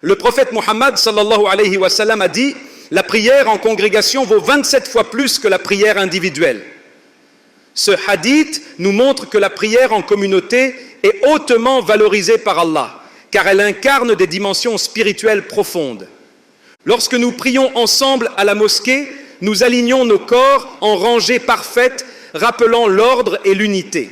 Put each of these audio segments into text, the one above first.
Le prophète Muhammad sallallahu alayhi wa sallam a dit: la prière en congrégation vaut 27 fois plus que la prière individuelle. Ce hadith nous montre que la prière en communauté est hautement valorisée par Allah, car elle incarne des dimensions spirituelles profondes. Lorsque nous prions ensemble à la mosquée, nous alignons nos corps en rangée parfaite, rappelant l'ordre et l'unité.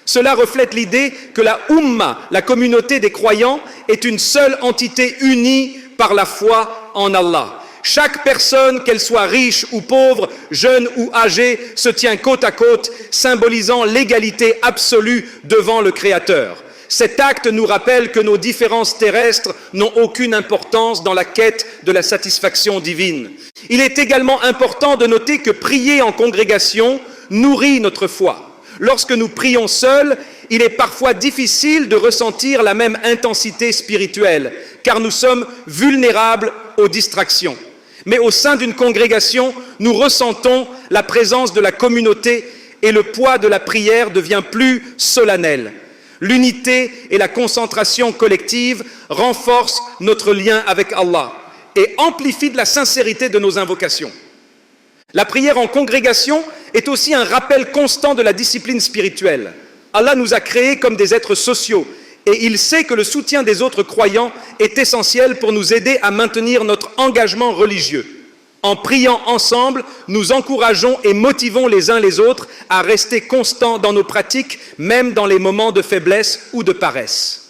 Cela reflète l'idée que la Ummah, la communauté des croyants, est une seule entité unie par la foi en Allah. Chaque personne, qu'elle soit riche ou pauvre, jeune ou âgée, se tient côte à côte, symbolisant l'égalité absolue devant le Créateur. Cet acte nous rappelle que nos différences terrestres n'ont aucune importance dans la quête de la satisfaction divine. Il est également important de noter que prier en congrégation nourrit notre foi. Lorsque nous prions seuls, il est parfois difficile de ressentir la même intensité spirituelle, car nous sommes vulnérables aux distractions. Mais au sein d'une congrégation, nous ressentons la présence de la communauté et le poids de la prière devient plus solennel. L'unité et la concentration collective renforcent notre lien avec Allah et amplifient la sincérité de nos invocations. La prière en congrégation est aussi un rappel constant de la discipline spirituelle. Allah nous a créés comme des êtres sociaux et il sait que le soutien des autres croyants est essentiel pour nous aider à maintenir notre engagement religieux. En priant ensemble, nous encourageons et motivons les uns les autres à rester constants dans nos pratiques, même dans les moments de faiblesse ou de paresse.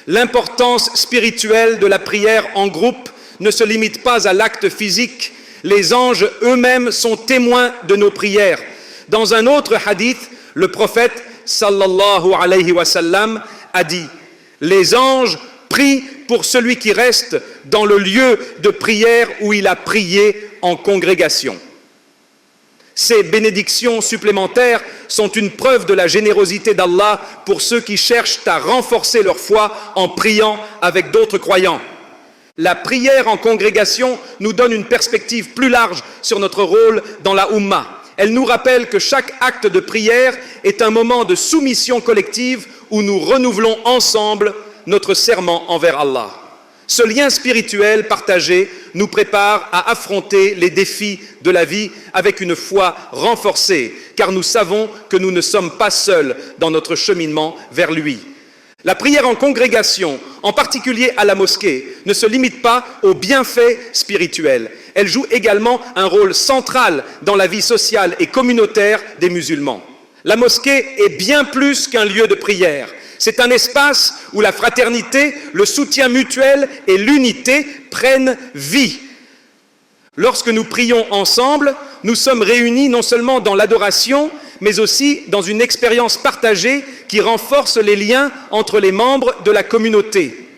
L'importance spirituelle de la prière en groupe ne se limite pas à l'acte physique. Les anges eux-mêmes sont témoins de nos prières. Dans un autre hadith, le prophète sallallahu alayhi wa sallam a dit: les anges prient pour celui qui reste dans le lieu de prière où il a prié en congrégation. Ces bénédictions supplémentaires sont une preuve de la générosité d'Allah pour ceux qui cherchent à renforcer leur foi en priant avec d'autres croyants. La prière en congrégation nous donne une perspective plus large sur notre rôle dans la Ummah. Elle nous rappelle que chaque acte de prière est un moment de soumission collective où nous renouvelons ensemble notre serment envers Allah. Ce lien spirituel partagé nous prépare à affronter les défis de la vie avec une foi renforcée, car nous savons que nous ne sommes pas seuls dans notre cheminement vers lui. La prière en congrégation, en particulier à la mosquée, ne se limite pas aux bienfaits spirituels. Elle joue également un rôle central dans la vie sociale et communautaire des musulmans. La mosquée est bien plus qu'un lieu de prière. C'est un espace où la fraternité, le soutien mutuel et l'unité prennent vie. Lorsque nous prions ensemble, nous sommes réunis non seulement dans l'adoration, mais aussi dans une expérience partagée qui renforce les liens entre les membres de la communauté.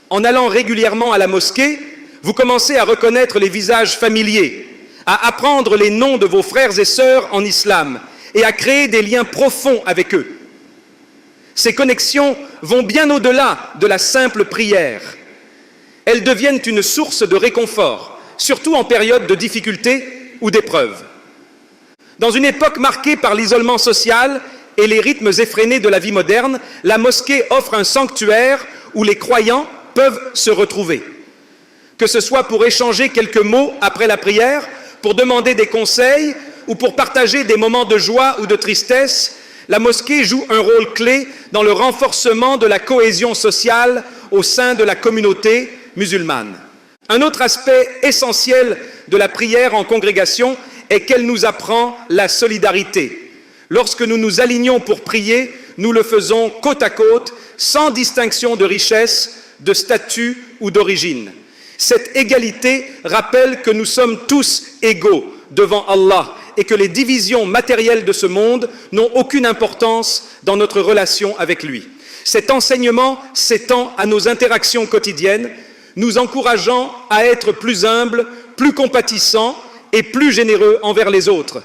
En allant régulièrement à la mosquée, vous commencez à reconnaître les visages familiers, à apprendre les noms de vos frères et sœurs en islam et à créer des liens profonds avec eux. Ces connexions vont bien au-delà de la simple prière. Elles deviennent une source de réconfort, surtout en période de difficulté ou d'épreuve. Dans une époque marquée par l'isolement social et les rythmes effrénés de la vie moderne, la mosquée offre un sanctuaire où les croyants peuvent se retrouver. Que ce soit pour échanger quelques mots après la prière, pour demander des conseils ou pour partager des moments de joie ou de tristesse, la mosquée joue un rôle clé dans le renforcement de la cohésion sociale au sein de la communauté musulmane. Un autre aspect essentiel de la prière en congrégation est qu'elle nous apprend la solidarité. Lorsque nous nous alignons pour prier, nous le faisons côte à côte, sans distinction de richesse, de statut ou d'origine. Cette égalité rappelle que nous sommes tous égaux devant Allah et que les divisions matérielles de ce monde n'ont aucune importance dans notre relation avec lui. Cet enseignement s'étend à nos interactions quotidiennes, nous encourageant à être plus humbles, plus compatissants et plus généreux envers les autres.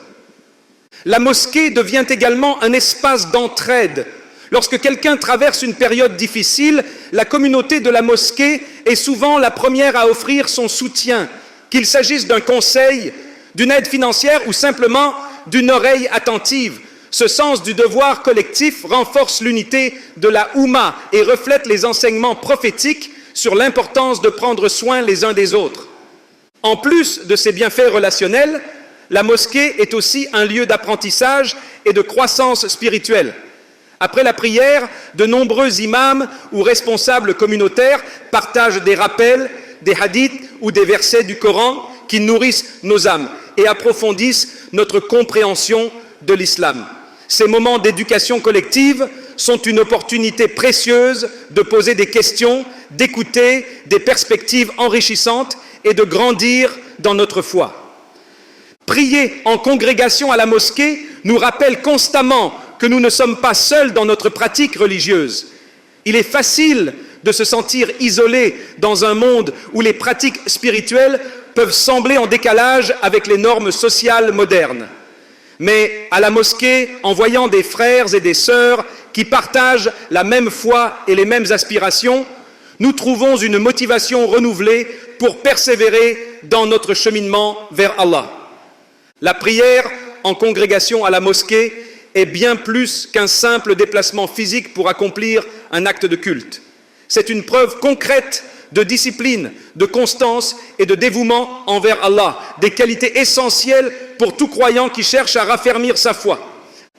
La mosquée devient également un espace d'entraide. Lorsque quelqu'un traverse une période difficile, la communauté de la mosquée est souvent la première à offrir son soutien, qu'il s'agisse d'un conseil, d'une aide financière ou simplement d'une oreille attentive. Ce sens du devoir collectif renforce l'unité de la Oumma et reflète les enseignements prophétiques sur l'importance de prendre soin les uns des autres. En plus de ses bienfaits relationnels, la mosquée est aussi un lieu d'apprentissage et de croissance spirituelle. Après la prière, de nombreux imams ou responsables communautaires partagent des rappels, des hadiths ou des versets du Coran qui nourrissent nos âmes et approfondissent notre compréhension de l'islam. Ces moments d'éducation collective sont une opportunité précieuse de poser des questions, d'écouter des perspectives enrichissantes et de grandir dans notre foi. Prier en congrégation à la mosquée nous rappelle constamment que nous ne sommes pas seuls dans notre pratique religieuse. Il est facile de se sentir isolé dans un monde où les pratiques spirituelles peuvent sembler en décalage avec les normes sociales modernes. Mais à la mosquée, en voyant des frères et des sœurs qui partagent la même foi et les mêmes aspirations, nous trouvons une motivation renouvelée pour persévérer dans notre cheminement vers Allah. La prière en congrégation à la mosquée est bien plus qu'un simple déplacement physique pour accomplir un acte de culte. C'est une preuve concrète de discipline, de constance et de dévouement envers Allah, des qualités essentielles pour tout croyant qui cherche à raffermir sa foi.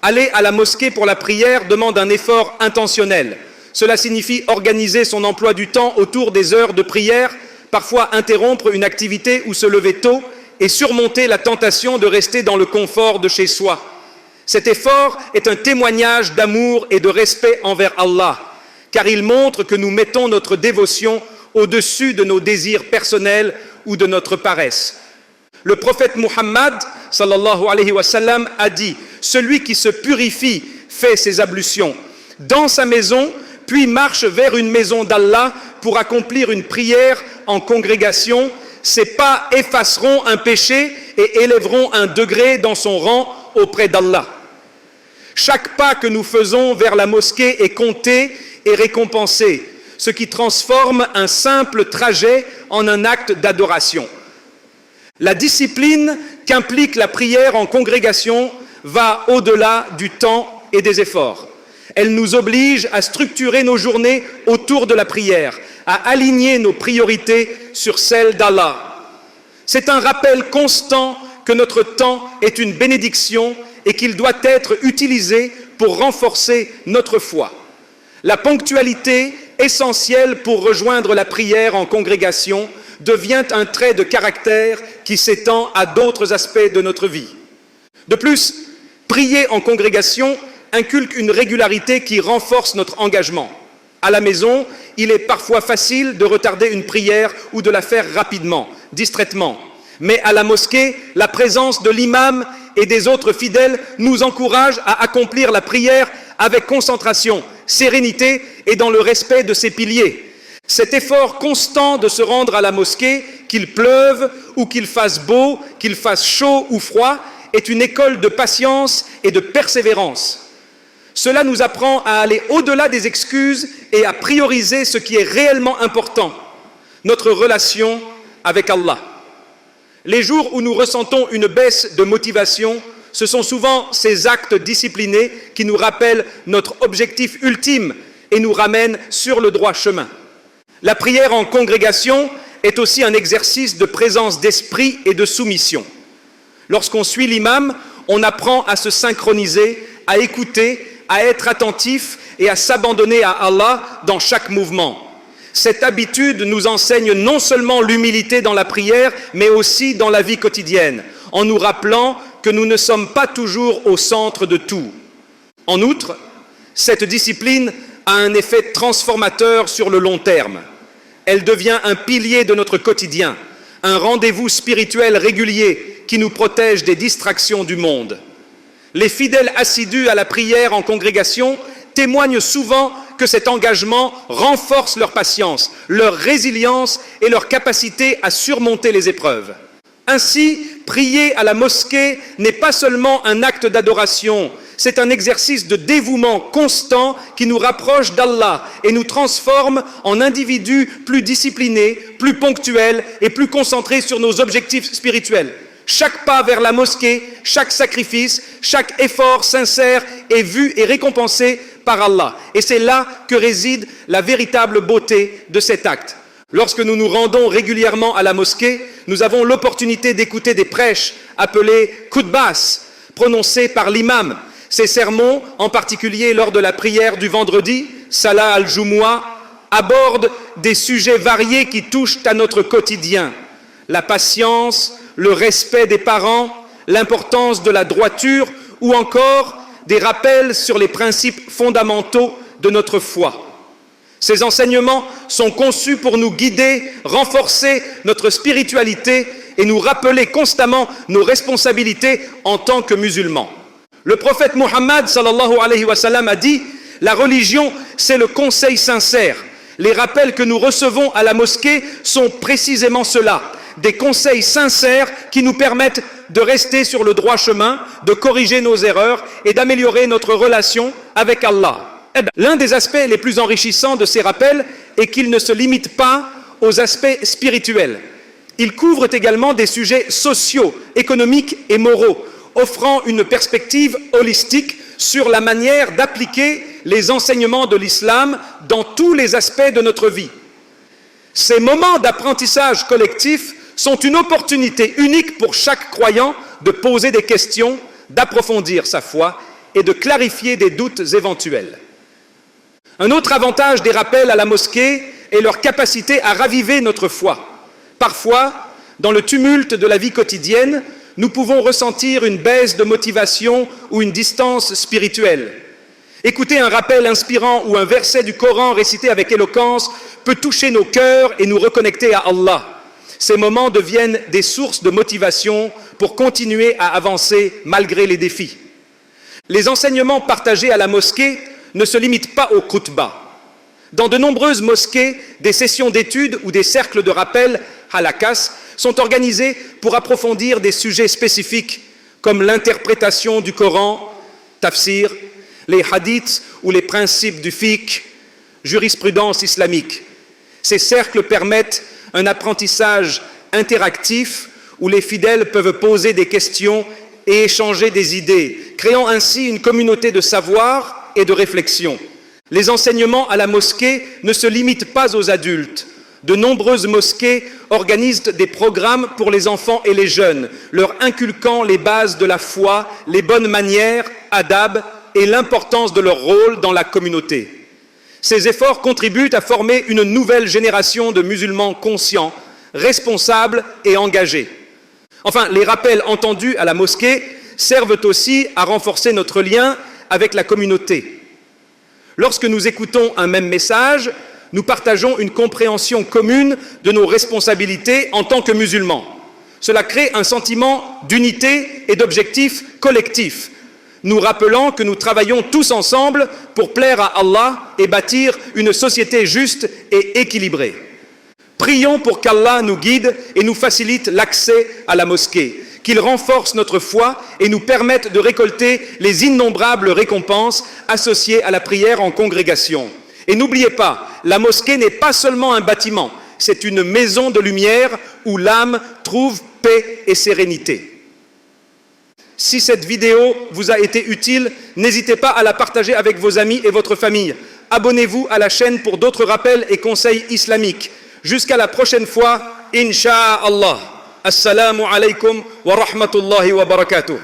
Aller à la mosquée pour la prière demande un effort intentionnel. Cela signifie organiser son emploi du temps autour des heures de prière, parfois interrompre une activité ou se lever tôt et surmonter la tentation de rester dans le confort de chez soi. Cet effort est un témoignage d'amour et de respect envers Allah, car il montre que nous mettons notre dévotion au-dessus de nos désirs personnels ou de notre paresse. Le prophète Muhammad, sallallahu alayhi wa sallam, a dit « Celui qui se purifie fait ses ablutions dans sa maison, puis marche vers une maison d'Allah pour accomplir une prière en congrégation. Ses pas effaceront un péché et élèveront un degré dans son rang auprès d'Allah. » Chaque pas que nous faisons vers la mosquée est compté et récompensé, ce qui transforme un simple trajet en un acte d'adoration. La discipline qu'implique la prière en congrégation va au-delà du temps et des efforts. Elle nous oblige à structurer nos journées autour de la prière, à aligner nos priorités sur celles d'Allah. C'est un rappel constant que notre temps est une bénédiction et qu'il doit être utilisé pour renforcer notre foi. La ponctualité, essentielle pour rejoindre la prière en congrégation, devient un trait de caractère qui s'étend à d'autres aspects de notre vie. De plus, prier en congrégation inculque une régularité qui renforce notre engagement. À la maison, il est parfois facile de retarder une prière ou de la faire rapidement, distraitement. Mais à la mosquée, la présence de l'imam et des autres fidèles nous encourage à accomplir la prière avec concentration, sérénité et dans le respect de ses piliers. Cet effort constant de se rendre à la mosquée, qu'il pleuve ou qu'il fasse beau, qu'il fasse chaud ou froid, est une école de patience et de persévérance. Cela nous apprend à aller au-delà des excuses et à prioriser ce qui est réellement important, notre relation avec Allah. Les jours où nous ressentons une baisse de motivation, ce sont souvent ces actes disciplinés qui nous rappellent notre objectif ultime et nous ramènent sur le droit chemin. La prière en congrégation est aussi un exercice de présence d'esprit et de soumission. Lorsqu'on suit l'imam, on apprend à se synchroniser, à écouter, à être attentif et à s'abandonner à Allah dans chaque mouvement. Cette habitude nous enseigne non seulement l'humilité dans la prière, mais aussi dans la vie quotidienne, en nous rappelant que nous ne sommes pas toujours au centre de tout. En outre, cette discipline a un effet transformateur sur le long terme. Elle devient un pilier de notre quotidien, un rendez-vous spirituel régulier qui nous protège des distractions du monde. Les fidèles assidus à la prière en congrégation témoignent souvent que cet engagement renforce leur patience, leur résilience et leur capacité à surmonter les épreuves. Ainsi, prier à la mosquée n'est pas seulement un acte d'adoration, c'est un exercice de dévouement constant qui nous rapproche d'Allah et nous transforme en individus plus disciplinés, plus ponctuels et plus concentrés sur nos objectifs spirituels. Chaque pas vers la mosquée, chaque sacrifice, chaque effort sincère est vu et récompensé par Allah. Et c'est là que réside la véritable beauté de cet acte. Lorsque nous nous rendons régulièrement à la mosquée, nous avons l'opportunité d'écouter des prêches appelés khutbas, prononcés par l'imam. Ces sermons, en particulier lors de la prière du vendredi, Salah al-Jumu'ah, abordent des sujets variés qui touchent à notre quotidien. La patience, le respect des parents, l'importance de la droiture ou encore des rappels sur les principes fondamentaux de notre foi. Ces enseignements sont conçus pour nous guider, renforcer notre spiritualité et nous rappeler constamment nos responsabilités en tant que musulmans. Le prophète Muhammad sallallahu alayhi wa sallam a dit « La religion, c'est le conseil sincère. Les rappels que nous recevons à la mosquée sont précisément cela, des conseils sincères qui nous permettent de rester sur le droit chemin, de corriger nos erreurs et d'améliorer notre relation avec Allah. » L'un des aspects les plus enrichissants de ces rappels est qu'ils ne se limitent pas aux aspects spirituels. Ils couvrent également des sujets sociaux, économiques et moraux, offrant une perspective holistique sur la manière d'appliquer les enseignements de l'islam dans tous les aspects de notre vie. Ces moments d'apprentissage collectif sont une opportunité unique pour chaque croyant de poser des questions, d'approfondir sa foi et de clarifier des doutes éventuels. Un autre avantage des rappels à la mosquée est leur capacité à raviver notre foi. Parfois, dans le tumulte de la vie quotidienne, nous pouvons ressentir une baisse de motivation ou une distance spirituelle. Écouter un rappel inspirant ou un verset du Coran récité avec éloquence peut toucher nos cœurs et nous reconnecter à Allah. Ces moments deviennent des sources de motivation pour continuer à avancer malgré les défis. Les enseignements partagés à la mosquée ne se limitent pas au khutbah. Dans de nombreuses mosquées, des sessions d'études ou des cercles de rappel, halakas, sont organisés pour approfondir des sujets spécifiques comme l'interprétation du Coran, tafsir, les hadiths ou les principes du fiqh, jurisprudence islamique. Ces cercles permettent un apprentissage interactif où les fidèles peuvent poser des questions et échanger des idées, créant ainsi une communauté de savoir et de réflexion. Les enseignements à la mosquée ne se limitent pas aux adultes. De nombreuses mosquées organisent des programmes pour les enfants et les jeunes, leur inculquant les bases de la foi, les bonnes manières, adab et l'importance de leur rôle dans la communauté. Ces efforts contribuent à former une nouvelle génération de musulmans conscients, responsables et engagés. Enfin, les rappels entendus à la mosquée servent aussi à renforcer notre lien avec la communauté. Lorsque nous écoutons un même message, nous partageons une compréhension commune de nos responsabilités en tant que musulmans. Cela crée un sentiment d'unité et d'objectif collectif, nous rappelant que nous travaillons tous ensemble pour plaire à Allah et bâtir une société juste et équilibrée. Prions pour qu'Allah nous guide et nous facilite l'accès à la mosquée, qu'il renforce notre foi et nous permette de récolter les innombrables récompenses associées à la prière en congrégation. Et n'oubliez pas, la mosquée n'est pas seulement un bâtiment, c'est une maison de lumière où l'âme trouve paix et sérénité. Si cette vidéo vous a été utile, n'hésitez pas à la partager avec vos amis et votre famille. Abonnez-vous à la chaîne pour d'autres rappels et conseils islamiques. Jusqu'à la prochaine fois, Inch'Allah. Assalamu alaikum wa rahmatullahi wa barakatuh.